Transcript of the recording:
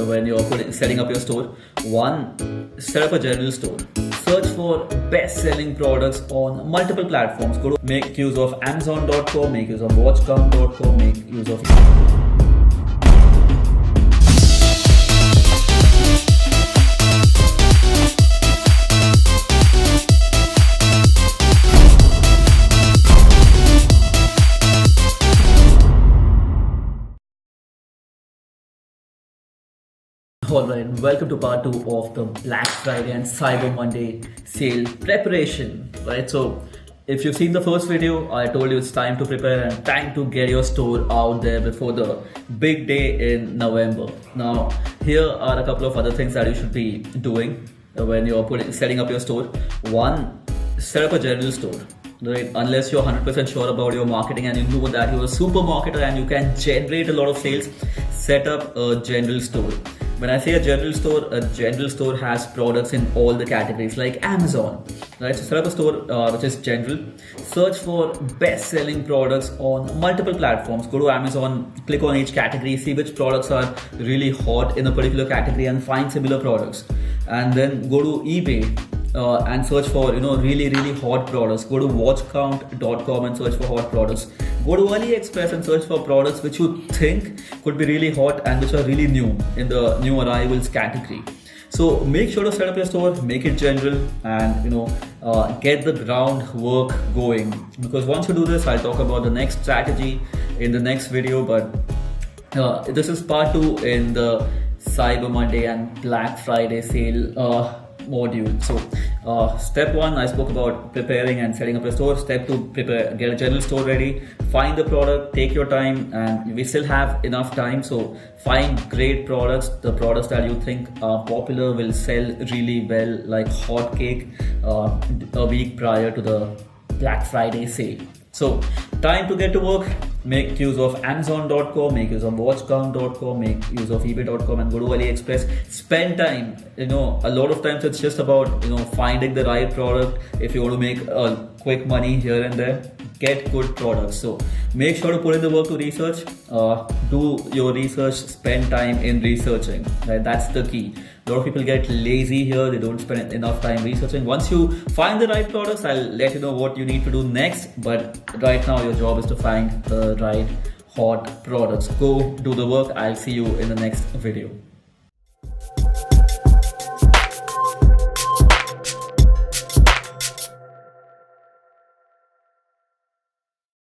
when you're setting up your store. One, set up a general store. Search for best-selling products on multiple platforms. Go to make use of Amazon.com, make use of watchcount.com, make use of Alright, welcome to part 2 of the Black Friday and Cyber Monday sale preparation. Right, so if you've seen the first video, I told you it's time to prepare and time to get your store out there before the big day in November. Now, here are a couple of other things that you should be doing when you're setting up your store. One, set up a general store. Right, unless you're 100% sure about your marketing and you know that you're a super marketer and you can generate a lot of sales, set up a general store. When I say a general store has products in all the categories like Amazon. Right, so set up a store which is general. Search for best-selling products on multiple platforms. Go to Amazon, click on each category, see which products are really hot in a particular category and find similar products. And then go to eBay and search for really hot products. Go to watchcount.com and search for hot products. Go to AliExpress and search for products which you think could be really hot and which are really new in the new arrivals category. So make sure to set up your store, make it general, and get the groundwork going. Because once you do this, I'll talk about the next strategy in the next video. But this is part 2 in the Cyber Monday and Black Friday sale module. So step 1, I spoke about preparing and setting up your store. Step 2, prepare, get a general store ready, find the product, take your time, and we still have enough time, so find great products, the products that you think are popular, will sell really well like hotcake a week prior to the Black Friday sale. So time to get to work. Make use of Amazon.com, make use of watchcount.com, make use of ebay.com, and go to AliExpress. Spend time. A lot of times it's just about finding the right product. If you want to make quick money here and there, get good products. So make sure to put in the work to research. Do your research. Spend time in researching. Right, that's the key. A lot of people get lazy here. They don't spend enough time researching. Once you find the right products, I'll let you know what you need to do next. But right now, your job is to find the right hot products. Go do the work. I'll see you in the next video.